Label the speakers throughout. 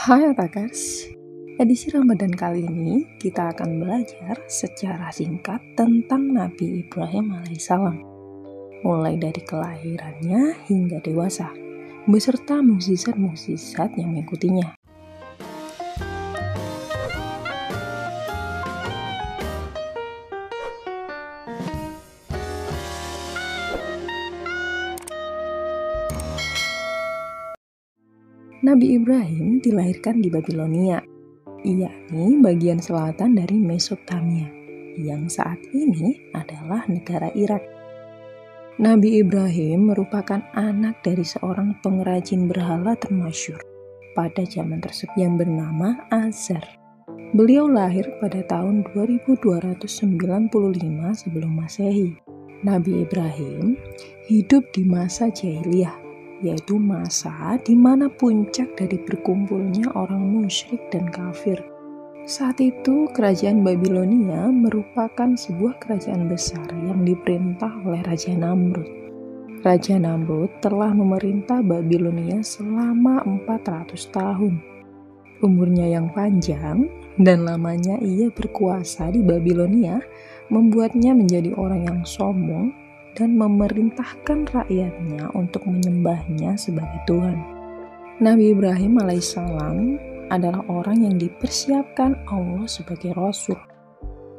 Speaker 1: Hai Atakers, edisi Ramadan kali ini kita akan belajar secara singkat tentang Nabi Ibrahim alaihissalam, mulai dari kelahirannya hingga dewasa, beserta mukjizat-mukjizat yang mengikutinya. Nabi Ibrahim dilahirkan di Babilonia, yakni bagian selatan dari Mesopotamia, yang saat ini adalah negara Irak. Nabi Ibrahim merupakan anak dari seorang pengrajin berhala termasyhur pada zaman tersebut yang bernama Azar. Beliau lahir pada tahun 2295 sebelum Masehi. Nabi Ibrahim hidup di masa jahiliyah, yaitu masa di mana puncak dari berkumpulnya orang musyrik dan kafir. Saat itu, kerajaan Babilonia merupakan sebuah kerajaan besar yang diperintah oleh Raja Namrud. Raja Namrud telah memerintah Babilonia selama 400 tahun. Umurnya yang panjang dan lamanya ia berkuasa di Babilonia membuatnya menjadi orang yang sombong dan memerintahkan rakyatnya untuk menyembahnya sebagai Tuhan. Nabi Ibrahim alaihissalam adalah orang yang dipersiapkan Allah sebagai Rasul.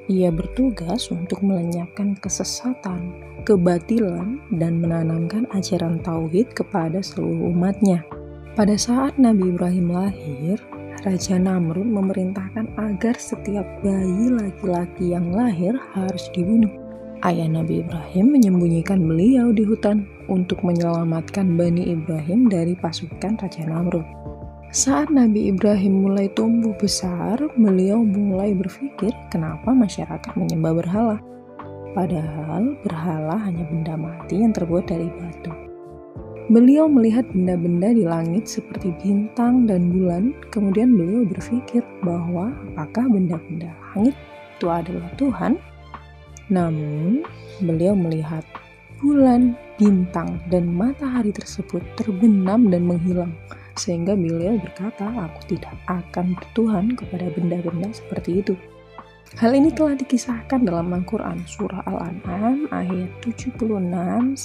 Speaker 1: Ia bertugas untuk melenyapkan kesesatan, kebatilan, dan menanamkan ajaran tauhid kepada seluruh umatnya. Pada saat Nabi Ibrahim lahir, Raja Namrud memerintahkan agar setiap bayi laki-laki yang lahir harus dibunuh. Ayah Nabi Ibrahim menyembunyikan beliau di hutan untuk menyelamatkan Bani Ibrahim dari pasukan Raja Namrud. Saat Nabi Ibrahim mulai tumbuh besar, beliau mulai berpikir kenapa masyarakat menyembah berhala. Padahal berhala hanya benda mati yang terbuat dari batu. Beliau melihat benda-benda di langit seperti bintang dan bulan, kemudian beliau berpikir bahwa apakah benda-benda langit itu adalah Tuhan? Namun, beliau melihat bulan, bintang, dan matahari tersebut terbenam dan menghilang. Sehingga beliau berkata, aku tidak akan bertuhan kepada benda-benda seperti itu. Hal ini telah dikisahkan dalam Al-Quran, surah Al-An'am ayat 76-79.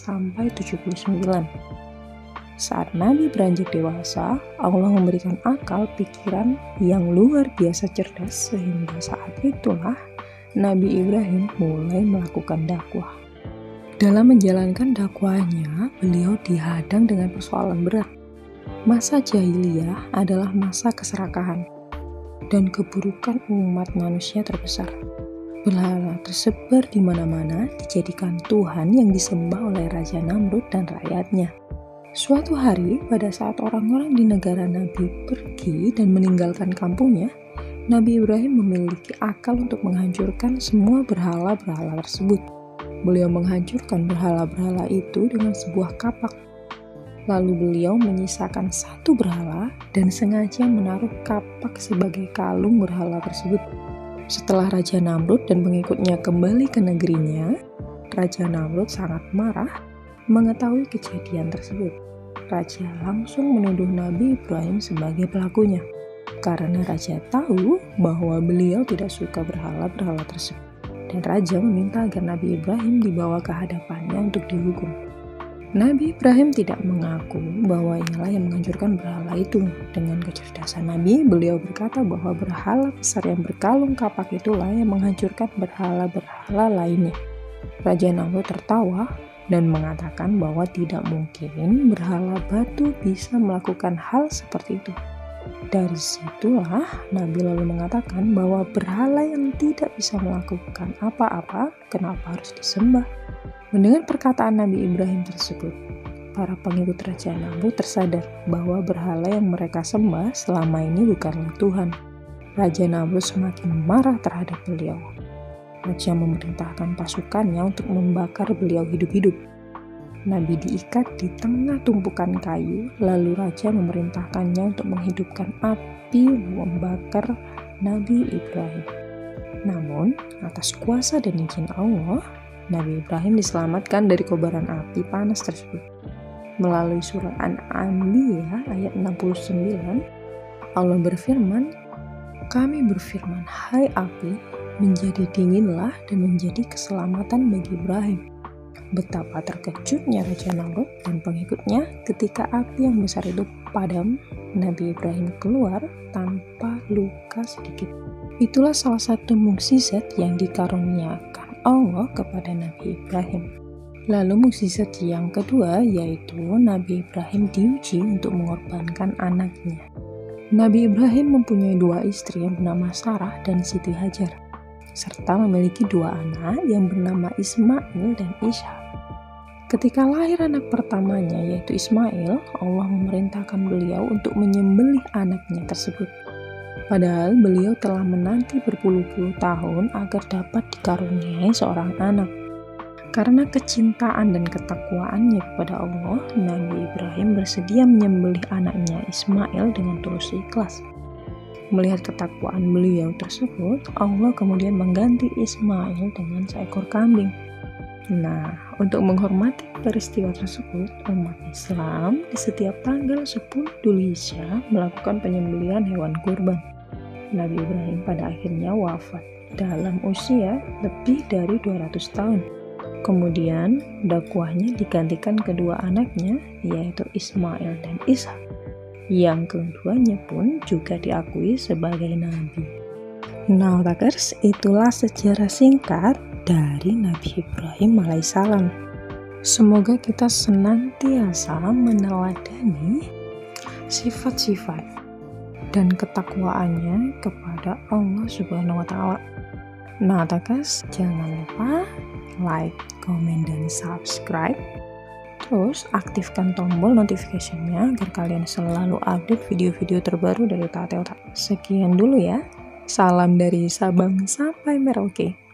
Speaker 1: Saat Nabi beranjak dewasa, Allah memberikan akal pikiran yang luar biasa cerdas sehingga saat itulah Nabi Ibrahim mulai melakukan dakwah. Dalam menjalankan dakwahnya, beliau dihadang dengan persoalan berat. Masa jahiliyah adalah masa keserakahan dan keburukan umat manusia terbesar. Berhala tersebar di mana-mana dijadikan Tuhan yang disembah oleh Raja Namrud dan rakyatnya. Suatu hari, pada saat orang-orang di negara Nabi pergi dan meninggalkan kampungnya, Nabi Ibrahim memiliki akal untuk menghancurkan semua berhala-berhala tersebut. Beliau menghancurkan berhala-berhala itu dengan sebuah kapak. Lalu beliau menyisakan satu berhala dan sengaja menaruh kapak sebagai kalung berhala tersebut. Setelah Raja Namrud dan pengikutnya kembali ke negerinya, Raja Namrud sangat marah mengetahui kejadian tersebut. Raja langsung menuduh Nabi Ibrahim sebagai pelakunya. Karena Raja tahu bahwa beliau tidak suka berhala-berhala tersebut. Dan Raja meminta agar Nabi Ibrahim dibawa ke hadapannya untuk dihukum. Nabi Ibrahim tidak mengaku bahwa ialah yang menghancurkan berhala itu. Dengan kecerdasan Nabi, beliau berkata bahwa berhala besar yang berkalung kapak itulah yang menghancurkan berhala-berhala lainnya. Raja Namrud tertawa dan mengatakan bahwa tidak mungkin berhala batu bisa melakukan hal seperti itu. Dari situlah Nabi lalu mengatakan bahwa berhala yang tidak bisa melakukan apa-apa, kenapa harus disembah? Mendengar perkataan Nabi Ibrahim tersebut, para pengikut Raja Namrud tersadar bahwa berhala yang mereka sembah selama ini bukanlah Tuhan. Raja Namrud semakin marah terhadap beliau. Raja memerintahkan pasukannya untuk membakar beliau hidup-hidup. Nabi diikat di tengah tumpukan kayu, lalu Raja memerintahkannya untuk menghidupkan api membakar Nabi Ibrahim. Namun, atas kuasa dan izin Allah, Nabi Ibrahim diselamatkan dari kobaran api panas tersebut. Melalui surah An-Anbiya ayat 69, Allah berfirman, "Kami berfirman, hai api, menjadi dinginlah dan menjadi keselamatan bagi Ibrahim." Betapa terkejutnya Raja Namrud dan pengikutnya ketika api yang besar itu padam. Nabi Ibrahim keluar tanpa luka sedikit. Itulah salah satu mukjizat yang dikaruniakan Allah kepada Nabi Ibrahim. Lalu mukjizat yang kedua yaitu Nabi Ibrahim diuji untuk mengorbankan anaknya. Nabi Ibrahim mempunyai 2 istri yang bernama Sarah dan Siti Hajar, serta memiliki 2 anak yang bernama Ismail dan Ishak. Ketika lahir anak pertamanya yaitu Ismail, Allah memerintahkan beliau untuk menyembelih anaknya tersebut. Padahal beliau telah menanti berpuluh-puluh tahun agar dapat dikaruniai seorang anak. Karena kecintaan dan ketakwaannya kepada Allah, Nabi Ibrahim bersedia menyembelih anaknya Ismail dengan tulus ikhlas. Melihat ketakwaan beliau tersebut, Allah kemudian mengganti Ismail dengan seekor kambing. Nah, untuk menghormati peristiwa tersebut, umat Islam di setiap tanggal 10 Dzulhijjah melakukan penyembelihan hewan kurban. Nabi Ibrahim pada akhirnya wafat dalam usia lebih dari 200 tahun. Kemudian dakwahnya digantikan kedua anaknya yaitu Ismail dan Ishak, yang keduanya pun juga diakui sebagai nabi. Nah, takers, itulah sejarah singkat dari Nabi Ibrahim alaihissalam. Semoga kita senantiasa meneladani sifat-sifat dan ketakwaannya kepada Allah Subhanahu wa Ta'ala. Nah, takers, jangan lupa like, komen, dan subscribe. Terus aktifkan tombol notification-nya agar kalian selalu update video-video terbaru dari Tata Otak. Sekian dulu ya. Salam dari Sabang sampai Merauke.